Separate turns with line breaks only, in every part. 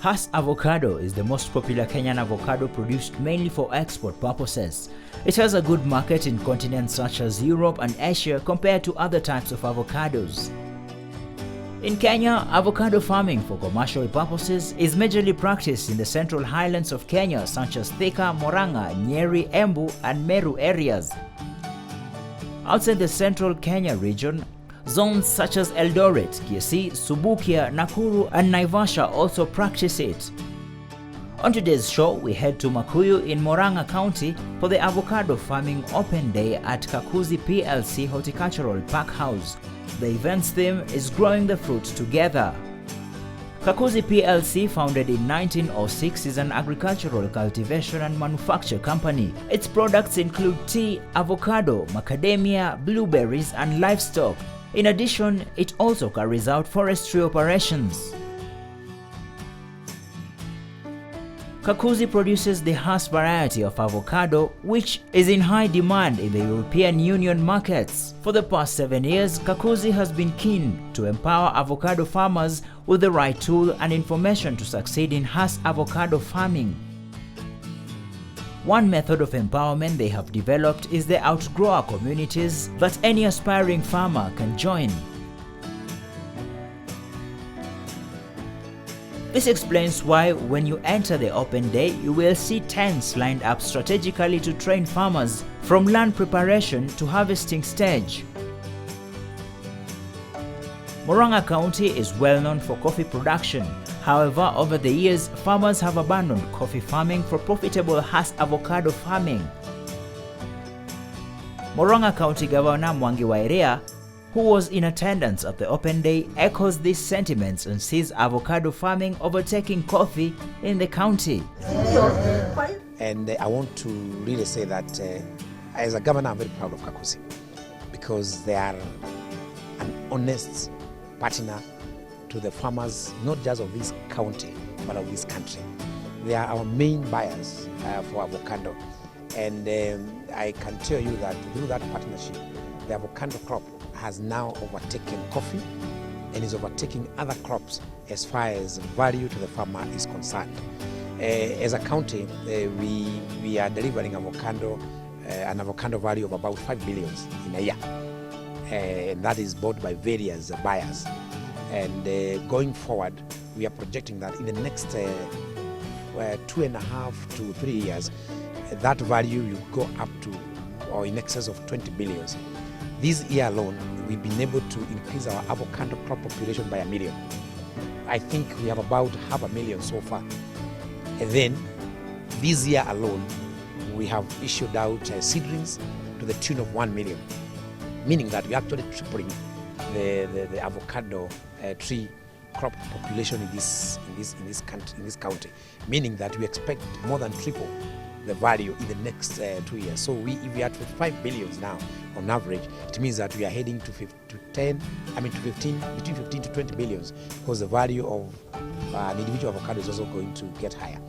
Hass avocado is the most popular Kenyan avocado produced mainly for export purposes. It has a good market in continents such as Europe and Asia compared to other types of avocados. In Kenya, avocado farming for commercial purposes is majorly practiced in the central highlands of Kenya such as Thika, Murang'a, Nyeri, Embu and Meru areas. Outside the central Kenya region, zones such as Eldoret, Kisii, Subukia, Nakuru and Naivasha also practice it. On today's show, we head to Makuyu in Murang'a County for the avocado farming open day at Kakuzi PLC Horticultural Park House. The event's theme is Growing the Fruit Together. Kakuzi PLC, founded in 1906, is an agricultural cultivation and manufacture company. Its products include tea, avocado, macadamia, blueberries and livestock. In addition, it also carries out forestry operations. Kakuzi produces the Hass variety of avocado, which is in high demand in the European Union markets. For the past 7 years, Kakuzi has been keen to empower avocado farmers with the right tool and information to succeed in Hass avocado farming. One method of empowerment they have developed is the outgrower communities that any aspiring farmer can join. This explains why when you enter the open day, you will see tents lined up strategically to train farmers from land preparation to harvesting stage. Murang'a County is well known for coffee production. However, over the years, farmers have abandoned coffee farming for profitable Hass avocado farming. Murang'a County Governor Mwangi wa Iria, who was in attendance at the open day, echoes these sentiments and sees avocado farming overtaking coffee in the county.
And I want to really say that as a governor, I'm very proud of Kakuzi because they are an honest partner to the farmers, not just of this county, but of this country. They are our main buyers for avocado. And I can tell you that through that partnership, the avocado crop has now overtaken coffee and is overtaking other crops as far as value to the farmer is concerned. As a county, we are delivering avocado, an avocado value of about 5 billion in a year. And that is bought by various buyers. And going forward, we are projecting that in the next 2.5 to 3 years, that value will go up to or in excess of 20 billion. This year alone, we've been able to increase our avocado crop population by 1 million. I think we have about 500,000 so far. And then this year alone, we have issued out seedlings to the tune of 1 million, meaning that we're actually tripling the avocado tree crop population in this county, meaning that we expect more than triple the value in the next 2 years. So if we are at 5 billion now on average, it means that we are heading to 15 to 20 billion because the value of an individual avocado is also going to get higher.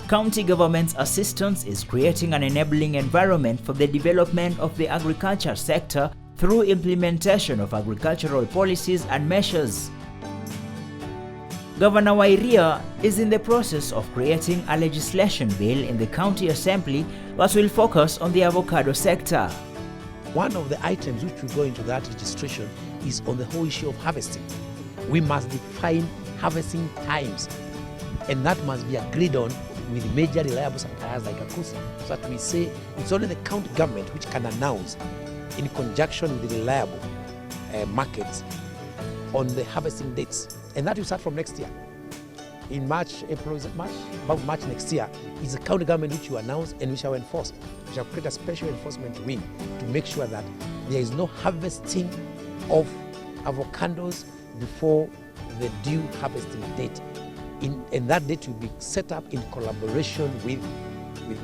County government's assistance is creating an enabling environment for the development of the agriculture sector through implementation of agricultural policies and measures. Governor Wairia is in the process of creating a legislation bill in the county assembly that will focus on the avocado sector.
One of the items which will go into that registration is on the whole issue of harvesting. We must define harvesting times, and that must be agreed on with major reliable suppliers like Kakuzi, so that we say it's only the county government which can announce in conjunction with the reliable markets on the harvesting dates. And that will start from next year. In March, April, is it March? About March next year, is the county government which will announce and we shall enforce. We shall create a special enforcement wing to make sure that there is no harvesting of avocados before the due harvesting date. And that date will be set up in collaboration with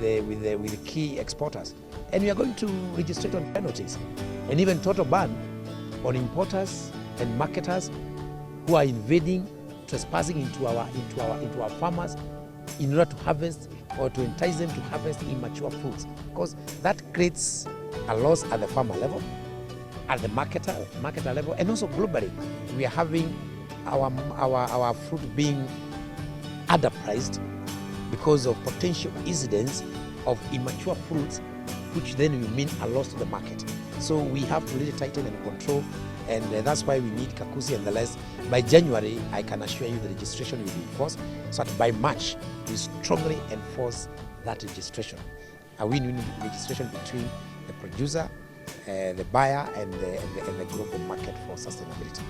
the key exporters. And we are going to register on penalties and even total ban on importers and marketers who are invading, trespassing into our farmers in order to harvest or to entice them to harvest immature fruits, because that creates a loss at the farmer level, at the marketer level, and also globally. We are having our fruit being underpriced because of potential incidents of immature fruits, which then will mean a loss to the market. So we have to really tighten and control, and that's why we need Kakuzi and the rest. By January, I can assure you the registration will be enforced, so that by March, we strongly enforce that registration. A win-win registration between the producer, the buyer, and the global market for sustainability.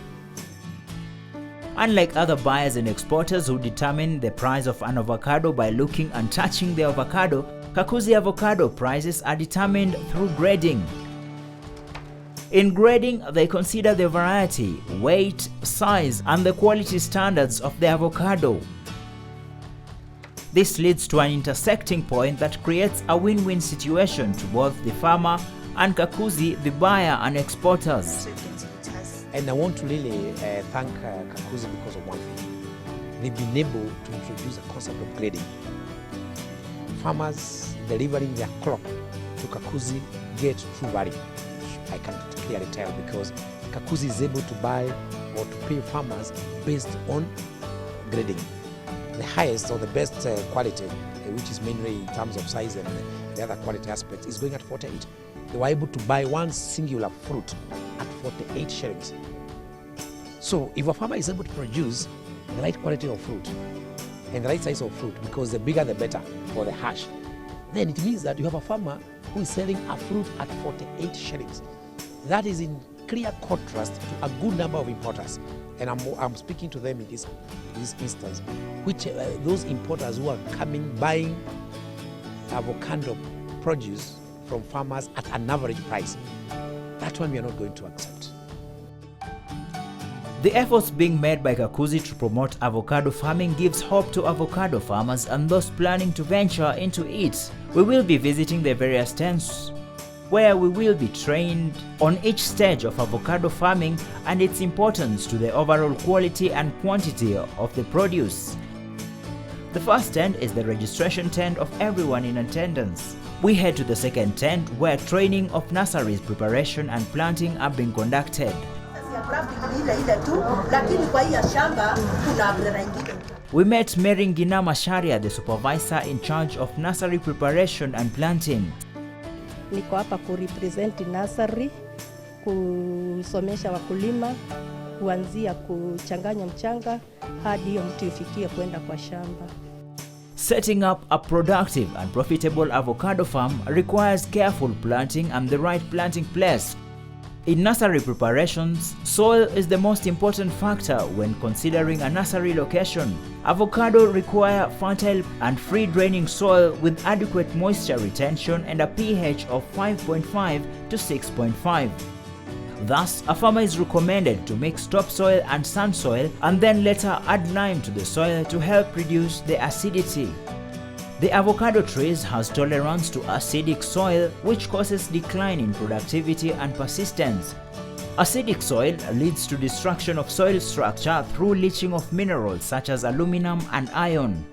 Unlike other buyers and exporters who determine the price of an avocado by looking and touching the avocado, Kakuzi avocado prices are determined through grading. In grading, they consider the variety, weight, size, and the quality standards of the avocado. This leads to an intersecting point that creates a win-win situation to both the farmer and Kakuzi, the buyer and exporters.
And I want to really thank Kakuzi because of one thing. They've been able to introduce a concept of grading. Farmers delivering their crop to Kakuzi get true value. I can clearly tell, because Kakuzi is able to buy or to pay farmers based on grading. The highest or the best quality, which is mainly in terms of size and the other quality aspects, is going at 48. They were able to buy one singular fruit at 48 shillings. So if a farmer is able to produce the right quality of fruit and the right size of fruit, because the bigger the better for the hash, then it means that you have a farmer who is selling a fruit at 48 shillings. That is in clear contrast to a good number of importers. And I'm speaking to them in this instance, which those importers who are coming buying avocado produce from farmers at an average price. That one we are not going to accept.
The efforts being made by Kakuzi to promote avocado farming gives hope to avocado farmers and those planning to venture into it. We will be visiting the various tents where we will be trained on each stage of avocado farming and its importance to the overall quality and quantity of the produce. The first tent is the registration tent of everyone in attendance. We head to the second tent where training of nurseries preparation and planting are being conducted. We met Mary Ngina Masharia, the supervisor in charge of nursery preparation and planting.
Niko hapa kurepresent nursery, kusomesha wakulima, kuanzia kuchanganya mchanga hadi hiyo mtu ifikie kwenda kwa shamba.
Setting up a productive and profitable avocado farm requires careful planting and the right planting place. In nursery preparations, soil is the most important factor when considering a nursery location. Avocado require fertile and free-draining soil with adequate moisture retention and a pH of 5.5 to 6.5. Thus, a farmer is recommended to mix topsoil and sand soil and then later add lime to the soil to help reduce the acidity. The avocado trees has tolerance to acidic soil, which causes decline in productivity and persistence. Acidic soil leads to destruction of soil structure through leaching of minerals such as aluminum and iron.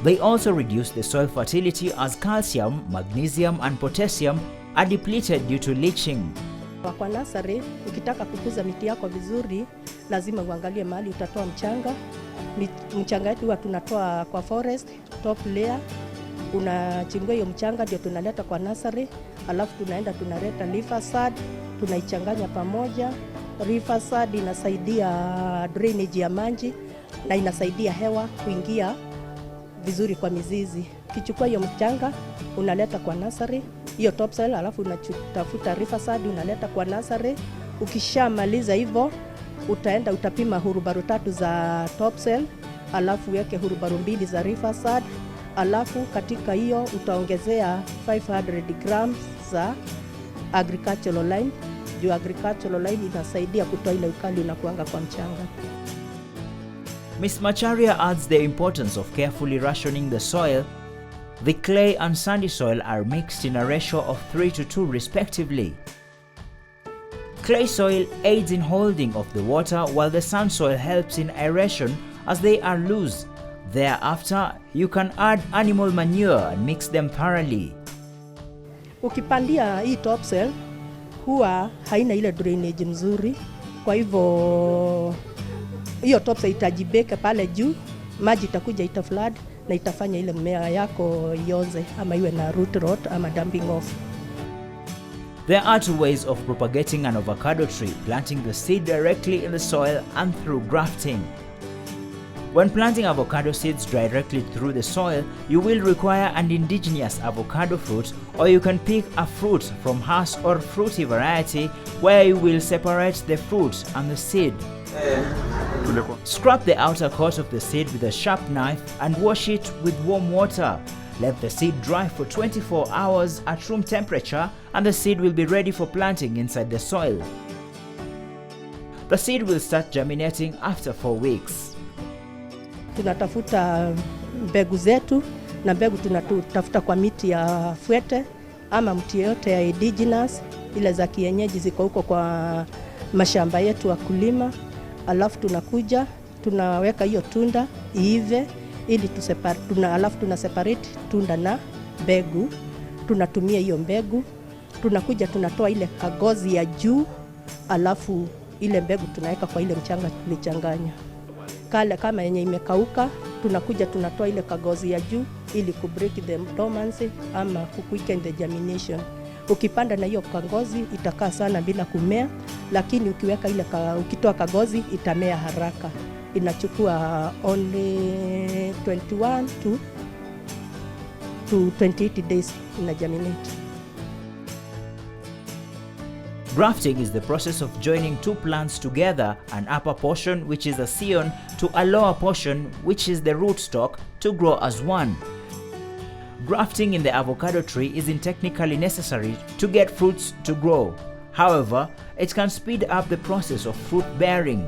They also reduce the soil fertility as calcium, magnesium and potassium are depleted due to leaching.
Kwa nursery, ukitaka kukuza miti yako vizuri, lazima uangalie mahali utatoa mchanga. Mchanga yetu huwa tunatoa kwa forest, top layer. Unachimbua hiyo mchanga ndio tunaleta kwa nursery, alafu tunaenda tunaleta leaf sod, tunaichanganya pamoja. Leaf sod inasaidia drainage ya maji na inasaidia hewa kuingia vizuri kwa mizizi. Ukichukua hiyo mchanga unaleta kwa nursery, hiyo topsoil, alafu unatafuta leaf sod unaleta kwa nursery. Ukishamaliza hivyo utaenda utapima hurubaru 3 za topsoil, alafu weke hurubaru 2 za leaf sod, alafu katika hiyo utaongezea 500 grams za agricultural lime. Juu agricultural lime inasaidia kutoa ile ukali unakuanga kwa mchanga.
Ms. Macharia adds the importance of carefully rationing the soil. The clay and sandy soil are mixed in a ratio of 3 to 2 respectively. Clay soil aids in holding of the water while the sand soil helps in aeration as they are loose. Thereafter, you can add animal manure and mix them thoroughly.
Ukipandia hii topsoil huwa haina ile drainage mzuri, kwa hivyo hiyo topsoil itajibeka pale juu, maji itakuja itaflood na itafanya ile mmea yako ioze ama iwe na root rot ama dumping off.
There are two ways of propagating an avocado tree: planting the seed directly in the soil and through grafting. When planting avocado seeds directly through the soil, you will require an indigenous avocado fruit, or you can pick a fruit from Hass or fruity variety where you will separate the fruit and the seed. Scrap the outer coat of the seed with a sharp knife and wash it with warm water. Let the seed dry for 24 hours at room temperature and the seed will be ready for planting inside the soil. The seed will start germinating after 4 weeks.
Tunatafuta mbegu zetu, na mbegu tunatafuta kwa miti ya fwete ama mti yote ya indigenous, ile za kienyeji ziko huko kwa mashamba yetu wa kulima. Alafu tunakuja tunaweka hiyo tunda iive ili alafu tuna separate tunda na mbegu. Tunatumia hiyo mbegu, tunakuja tunatoa ile kagozi ya juu, alafu ile mbegu tunaweka kwa ile mchanga tulichanganya. Kama yenye imekauka, tunakuja tunatoa ile kagozi ya juu ili kubreak the dormancy ama quicken the germination. Ukipanda na hiyo kagozi itakaa sana bila kumea, lakini ukiweka ile ukitoa kagozi itamea haraka. Inachukua only 21 to 28 days ina germinate.
Grafting is the process of joining two plants together, an upper portion, which is a scion, to a lower portion, which is the rootstock, to grow as one. Grafting in the avocado tree isn't technically necessary to get fruits to grow. However, it can speed up the process of fruit bearing.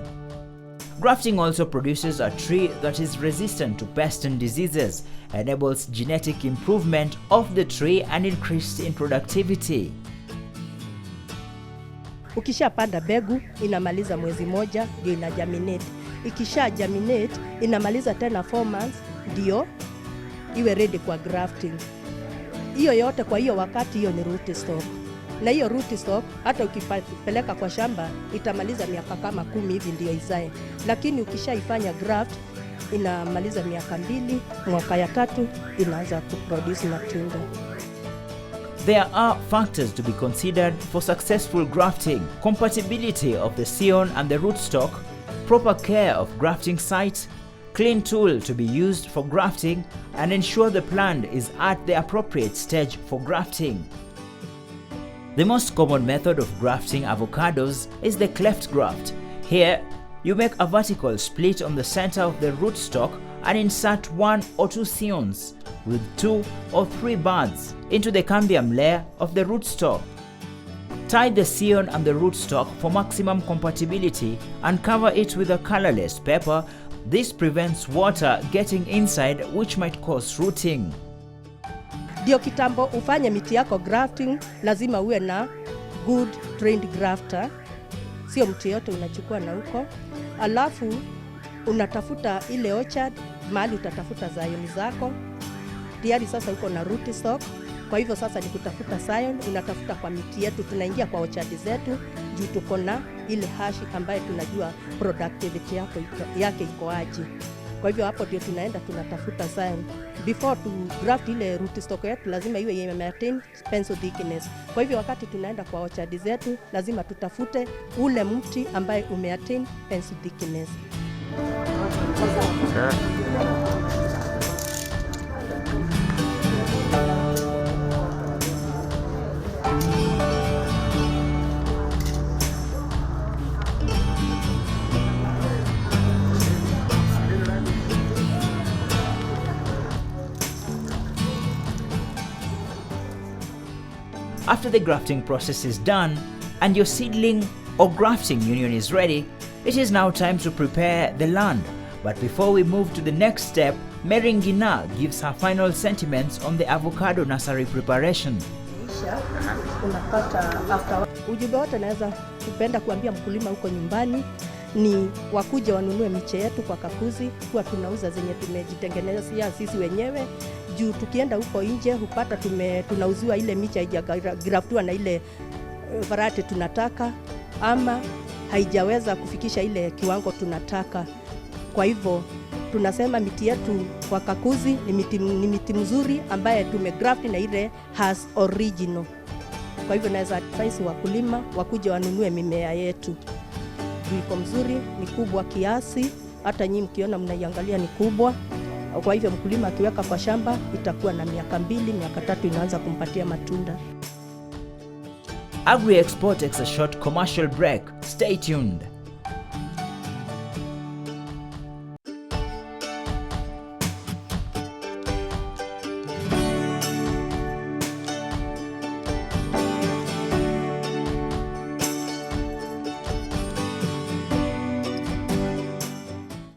Grafting also produces a tree that is resistant to pests and diseases, enables genetic improvement of the tree and increase in productivity.
Ukishapanda mbegu inamaliza mwezi moja ndio ina germinate. Ikisha germinate inamaliza tena 4 months ndio iwe ready kwa grafting. Hiyo yote kwa hiyo wakati hiyo ni root stock. Na hiyo root stock hata ukipeleka kwa shamba itamaliza miaka kama 10 hivi ndio izae. Lakini ukishaifanya graft inamaliza miaka 2, mwaka ya 3 inaanza kuproduce matunda.
There are factors to be considered for successful grafting: compatibility of the scion and the rootstock, proper care of grafting site, clean tool to be used for grafting, and ensure the plant is at the appropriate stage for grafting. The most common method of grafting avocados is the cleft graft. Here, you make a vertical split on the center of the rootstock and insert 1 or 2 scions with 2 or 3 buds into the cambium layer of the rootstock. Tie the scion and the rootstock for maximum compatibility and cover it with a colorless paper. This prevents water getting inside, which might cause rooting.
Ndio kitambo ufanye miti yako grafting, lazima uwe na good trained grafter. Sio mtu yote unachukua na huko. Alafu unatafuta ile orchard, mahali utatafuta scion zako. Tayari sasa uko na rootstock. Kwa hivyo sasa ni kutafuta scion, unatafuta kwa miti yetu, tunaingia kwa orchard zetu, juu tuko na ile hash ambayo tunajua productivity yake iko aje. Kwa hivyo hapo ndio tunaenda tunatafuta scion. Before to graft ile rootstock yetu lazima iwe maintain pencil thickness. Kwa hivyo wakati tunaenda kwa orchard zetu lazima tutafute ule mti ambaye umeattain pencil thickness.
After the grafting process is done and your seedling or grafting union is ready, it is now time to prepare the land. But before we move to the next step, Meringina gives her final sentiments on the avocado nursery preparation.
Ujumbe wote naweza kupenda kuambia mkulima huko nyumbani ni wakuje wanunue miche yetu kwa Kakuzi, kwa tunauza zenye tumejitengenezea sisi wenyewe. Juu tukienda huko nje hupata tunauziwa ile miche haijagraftiwa na ile variety tunataka ama haijaweza kufikisha ile kiwango tunataka. Kwa hivyo tunasema miti yetu kwa Kakuzi ni miti mzuri ambaye tumegraft na ile has original. Kwa hivyo naweza advise wakulima wakuje wanunue mimea yetu. Iko mzuri, ni kubwa kiasi, hata nyinyi mkiona mnaiangalia ni kubwa. Kwa hivyo mkulima akiweka kwa shamba itakuwa na miaka 2, miaka 3 inaanza kumpatia matunda.
Agri Export takes a short commercial break. Stay tuned.